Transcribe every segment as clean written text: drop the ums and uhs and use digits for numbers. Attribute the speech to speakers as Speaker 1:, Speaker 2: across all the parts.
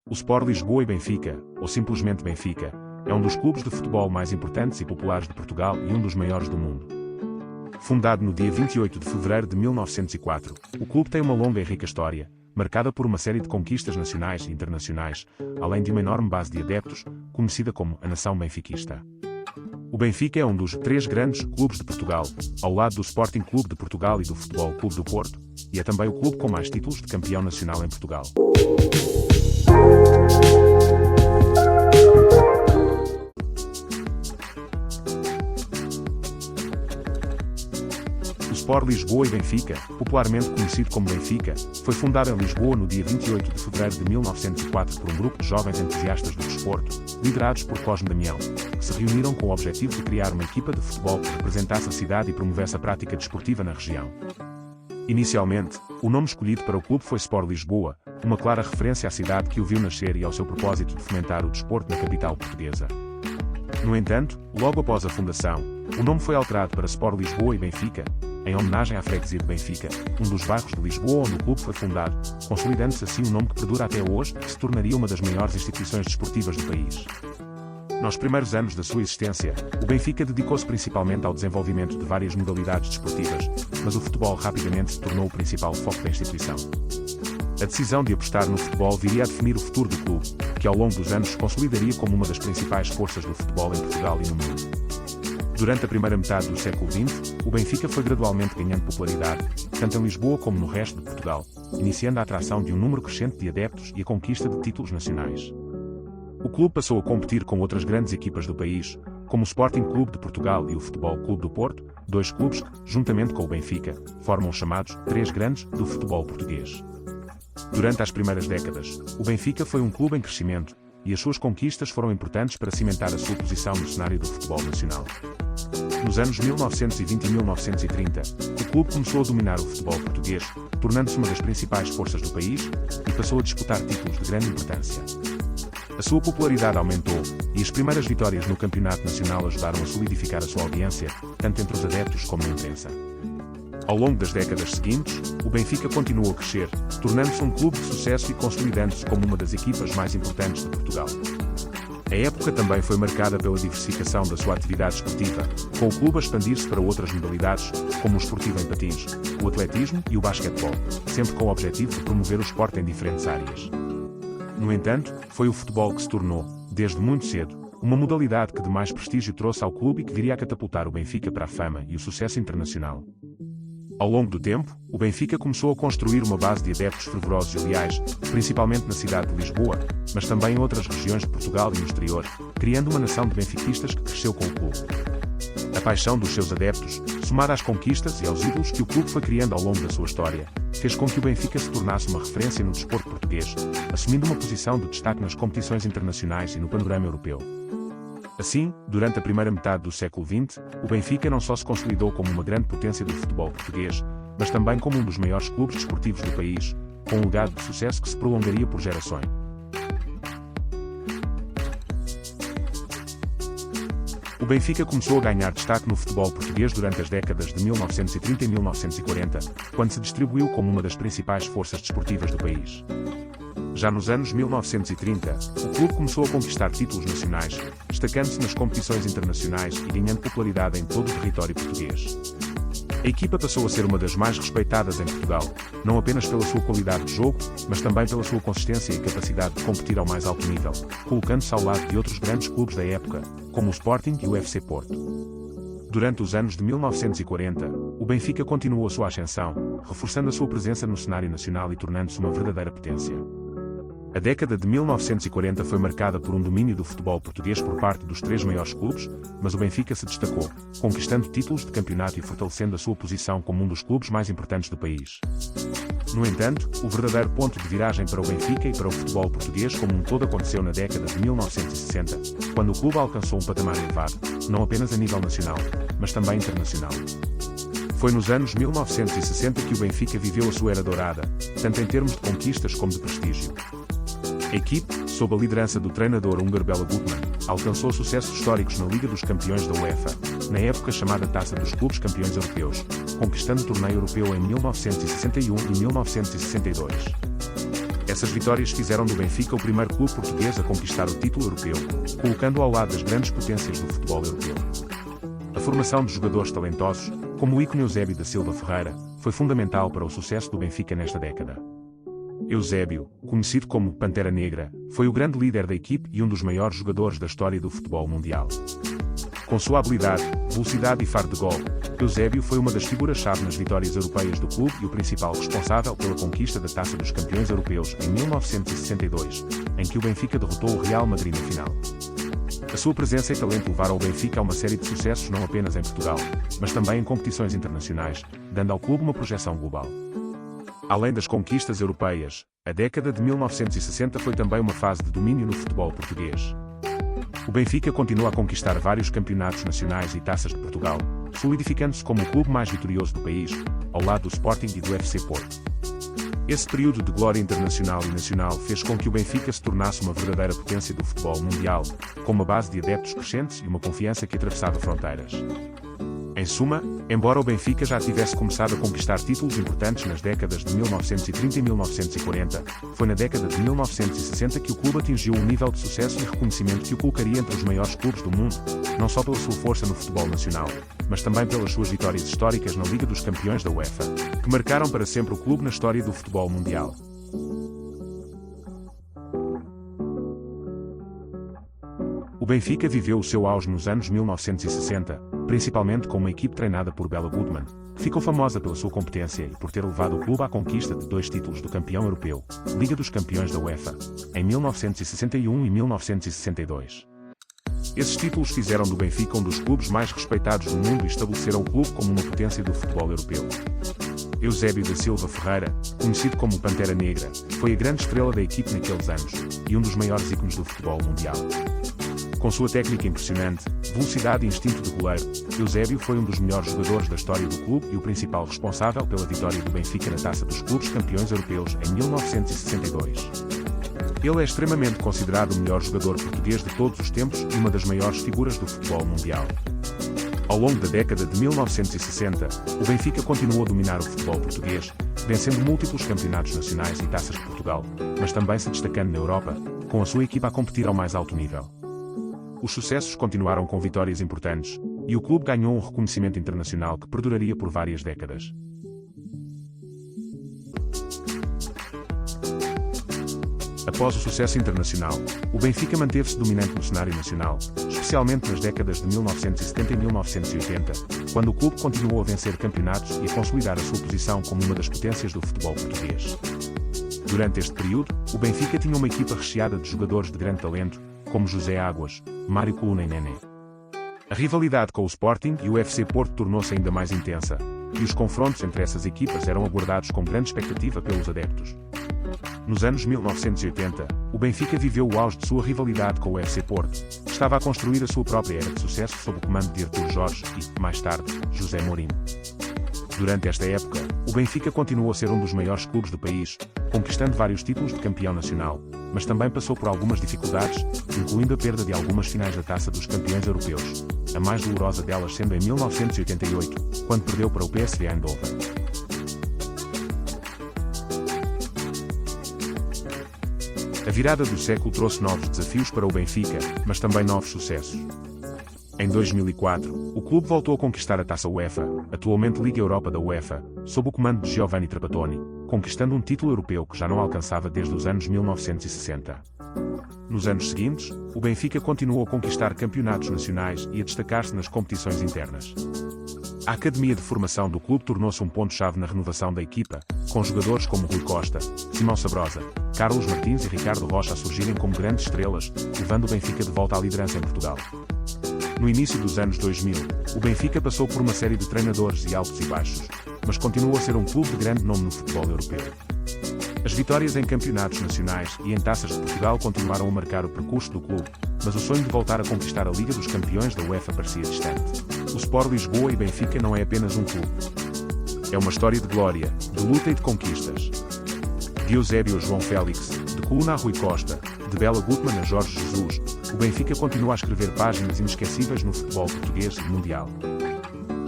Speaker 1: O Sport Lisboa e Benfica, ou simplesmente Benfica, é um dos clubes de futebol mais importantes e populares de Portugal e um dos maiores do mundo. Fundado no dia 28 de fevereiro de 1904, o clube tem uma longa e rica história, marcada por uma série de conquistas nacionais e internacionais, além de uma enorme base de adeptos, conhecida como a Nação Benfiquista. O Benfica é um dos três grandes clubes de Portugal, ao lado do Sporting Clube de Portugal e do Futebol Clube do Porto, e é também o clube com mais títulos de campeão nacional em Portugal. O Sport Lisboa e Benfica, popularmente conhecido como Benfica, foi fundado em Lisboa no dia 28 de fevereiro de 1904 por um grupo de jovens entusiastas do desporto, liderados por Cosme Damião, que se reuniram com o objetivo de criar uma equipa de futebol que representasse a cidade e promovesse a prática desportiva na região. Inicialmente, o nome escolhido para o clube foi Sport Lisboa, uma clara referência à cidade que o viu nascer e ao seu propósito de fomentar o desporto na capital portuguesa. No entanto, logo após a fundação, o nome foi alterado para Sport Lisboa e Benfica, em homenagem à freguesia de Benfica, um dos bairros de Lisboa onde o clube foi fundado, consolidando-se assim um nome que perdura até hoje e que se tornaria uma das maiores instituições desportivas do país. Nos primeiros anos da sua existência, o Benfica dedicou-se principalmente ao desenvolvimento de várias modalidades desportivas, mas o futebol rapidamente se tornou o principal foco da instituição. A decisão de apostar no futebol viria a definir o futuro do clube, que ao longo dos anos se consolidaria como uma das principais forças do futebol em Portugal e no mundo. Durante a primeira metade do século XX, o Benfica foi gradualmente ganhando popularidade, tanto em Lisboa como no resto de Portugal, iniciando a atração de um número crescente de adeptos e a conquista de títulos nacionais. O clube passou a competir com outras grandes equipas do país, como o Sporting Clube de Portugal e o Futebol Clube do Porto, dois clubes que, juntamente com o Benfica, formam os chamados três grandes do futebol português. Durante as primeiras décadas, o Benfica foi um clube em crescimento, e as suas conquistas foram importantes para cimentar a sua posição no cenário do futebol nacional. Nos anos 1920 e 1930, o clube começou a dominar o futebol português, tornando-se uma das principais forças do país, e passou a disputar títulos de grande importância. A sua popularidade aumentou, e as primeiras vitórias no campeonato nacional ajudaram a solidificar a sua audiência, tanto entre os adeptos como na imprensa. Ao longo das décadas seguintes, o Benfica continuou a crescer, tornando-se um clube de sucesso e consolidando-se como uma das equipas mais importantes de Portugal. A época também foi marcada pela diversificação da sua atividade esportiva, com o clube a expandir-se para outras modalidades, como o esportivo em patins, o atletismo e o basquetebol, sempre com o objetivo de promover o esporte em diferentes áreas. No entanto, foi o futebol que se tornou, desde muito cedo, uma modalidade que de mais prestígio trouxe ao clube e que viria a catapultar o Benfica para a fama e o sucesso internacional. Ao longo do tempo, o Benfica começou a construir uma base de adeptos fervorosos e leais, principalmente na cidade de Lisboa, mas também em outras regiões de Portugal e no exterior, criando uma nação de benfiquistas que cresceu com o clube. A paixão dos seus adeptos, somada às conquistas e aos ídolos que o clube foi criando ao longo da sua história, fez com que o Benfica se tornasse uma referência no desporto português, assumindo uma posição de destaque nas competições internacionais e no panorama europeu. Assim, durante a primeira metade do século XX, o Benfica não só se consolidou como uma grande potência do futebol português, mas também como um dos maiores clubes desportivos do país, com um legado de sucesso que se prolongaria por gerações. O Benfica começou a ganhar destaque no futebol português durante as décadas de 1930 e 1940, quando se distribuiu como uma das principais forças desportivas do país. Já nos anos 1930, o clube começou a conquistar títulos nacionais, destacando-se nas competições internacionais e ganhando popularidade em todo o território português. A equipa passou a ser uma das mais respeitadas em Portugal, não apenas pela sua qualidade de jogo, mas também pela sua consistência e capacidade de competir ao mais alto nível, colocando-se ao lado de outros grandes clubes da época, como o Sporting e o FC Porto. Durante os anos de 1940, o Benfica continuou a sua ascensão, reforçando a sua presença no cenário nacional e tornando-se uma verdadeira potência. A década de 1940 foi marcada por um domínio do futebol português por parte dos três maiores clubes, mas o Benfica se destacou, conquistando títulos de campeonato e fortalecendo a sua posição como um dos clubes mais importantes do país. No entanto, o verdadeiro ponto de viragem para o Benfica e para o futebol português como um todo aconteceu na década de 1960, quando o clube alcançou um patamar elevado, não apenas a nível nacional, mas também internacional. Foi nos anos 1960 que o Benfica viveu a sua era dourada, tanto em termos de conquistas como de prestígio. A equipe, sob a liderança do treinador húngaro Béla Gutmann, alcançou sucessos históricos na Liga dos Campeões da UEFA, na época chamada Taça dos Clubes Campeões Europeus, conquistando o torneio europeu em 1961 e 1962. Essas vitórias fizeram do Benfica o primeiro clube português a conquistar o título europeu, colocando-o ao lado das grandes potências do futebol europeu. A formação de jogadores talentosos, como o ícone Eusébio da Silva Ferreira, foi fundamental para o sucesso do Benfica nesta década. Eusébio, conhecido como Pantera Negra, foi o grande líder da equipe e um dos maiores jogadores da história do futebol mundial. Com sua habilidade, velocidade e faro de gol, Eusébio foi uma das figuras-chave nas vitórias europeias do clube e o principal responsável pela conquista da Taça dos Campeões Europeus em 1962, em que o Benfica derrotou o Real Madrid na final. A sua presença e talento levaram o Benfica a uma série de sucessos não apenas em Portugal, mas também em competições internacionais, dando ao clube uma projeção global. Além das conquistas europeias, a década de 1960 foi também uma fase de domínio no futebol português. O Benfica continua a conquistar vários campeonatos nacionais e taças de Portugal, solidificando-se como o clube mais vitorioso do país, ao lado do Sporting e do FC Porto. Esse período de glória internacional e nacional fez com que o Benfica se tornasse uma verdadeira potência do futebol mundial, com uma base de adeptos crescentes e uma confiança que atravessava fronteiras. Em suma, embora o Benfica já tivesse começado a conquistar títulos importantes nas décadas de 1930 e 1940, foi na década de 1960 que o clube atingiu um nível de sucesso e reconhecimento que o colocaria entre os maiores clubes do mundo, não só pela sua força no futebol nacional, mas também pelas suas vitórias históricas na Liga dos Campeões da UEFA, que marcaram para sempre o clube na história do futebol mundial. O Benfica viveu o seu auge nos anos 1960, principalmente com uma equipe treinada por Bela Goodman, que ficou famosa pela sua competência e por ter levado o clube à conquista de 2 títulos do campeão europeu, Liga dos Campeões da UEFA, em 1961 e 1962. Esses títulos fizeram do Benfica um dos clubes mais respeitados do mundo e estabeleceram o clube como uma potência do futebol europeu. Eusébio da Silva Ferreira, conhecido como Pantera Negra, foi a grande estrela da equipe naqueles anos, e um dos maiores ícones do futebol mundial. Com sua técnica impressionante, velocidade e instinto de goleiro, Eusébio foi um dos melhores jogadores da história do clube e o principal responsável pela vitória do Benfica na Taça dos Clubes Campeões Europeus em 1962. Ele é extremamente considerado o melhor jogador português de todos os tempos e uma das maiores figuras do futebol mundial. Ao longo da década de 1960, o Benfica continuou a dominar o futebol português, vencendo múltiplos campeonatos nacionais e taças de Portugal, mas também se destacando na Europa, com a sua equipa a competir ao mais alto nível. Os sucessos continuaram com vitórias importantes, e o clube ganhou um reconhecimento internacional que perduraria por várias décadas. Após o sucesso internacional, o Benfica manteve-se dominante no cenário nacional, especialmente nas décadas de 1970 e 1980, quando o clube continuou a vencer campeonatos e a consolidar a sua posição como uma das potências do futebol português. Durante este período, o Benfica tinha uma equipa recheada de jogadores de grande talento, como José Águas, Mário Coluna e Nené. A rivalidade com o Sporting e o FC Porto tornou-se ainda mais intensa, e os confrontos entre essas equipas eram aguardados com grande expectativa pelos adeptos. Nos anos 1980, o Benfica viveu o auge de sua rivalidade com o FC Porto, que estava a construir a sua própria era de sucesso sob o comando de Artur Jorge e, mais tarde, José Mourinho. Durante esta época, o Benfica continuou a ser um dos maiores clubes do país, conquistando vários títulos de campeão nacional, mas também passou por algumas dificuldades, incluindo a perda de algumas finais da Taça dos Campeões Europeus, a mais dolorosa delas sendo em 1988, quando perdeu para o PSV Eindhoven. A virada do século trouxe novos desafios para o Benfica, mas também novos sucessos. Em 2004, o clube voltou a conquistar a Taça UEFA, atualmente Liga Europa da UEFA, sob o comando de Giovanni Trapattoni, conquistando um título europeu que já não alcançava desde os anos 1960. Nos anos seguintes, o Benfica continuou a conquistar campeonatos nacionais e a destacar-se nas competições internas. A academia de formação do clube tornou-se um ponto-chave na renovação da equipa, com jogadores como Rui Costa, Simão Sabrosa, Carlos Martins e Ricardo Rocha a surgirem como grandes estrelas, levando o Benfica de volta à liderança em Portugal. No início dos anos 2000, o Benfica passou por uma série de treinadores e altos e baixos, mas continuou a ser um clube de grande nome no futebol europeu. As vitórias em campeonatos nacionais e em taças de Portugal continuaram a marcar o percurso do clube, mas o sonho de voltar a conquistar a Liga dos Campeões da UEFA parecia distante. O Sport Lisboa e Benfica não é apenas um clube. É uma história de glória, de luta e de conquistas. De Eusébio a João Félix, de Coluna a Rui Costa, de Bela Goodman a Jorge Jesus, o Benfica continua a escrever páginas inesquecíveis no futebol português e mundial.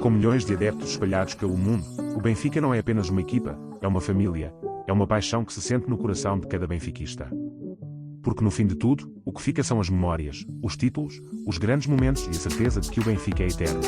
Speaker 1: Com milhões de adeptos espalhados pelo mundo, o Benfica não é apenas uma equipa, é uma família, É uma paixão que se sente no coração de cada benfiquista. Porque no fim de tudo, o que fica são as memórias, os títulos, os grandes momentos e a certeza de que o Benfica é eterno.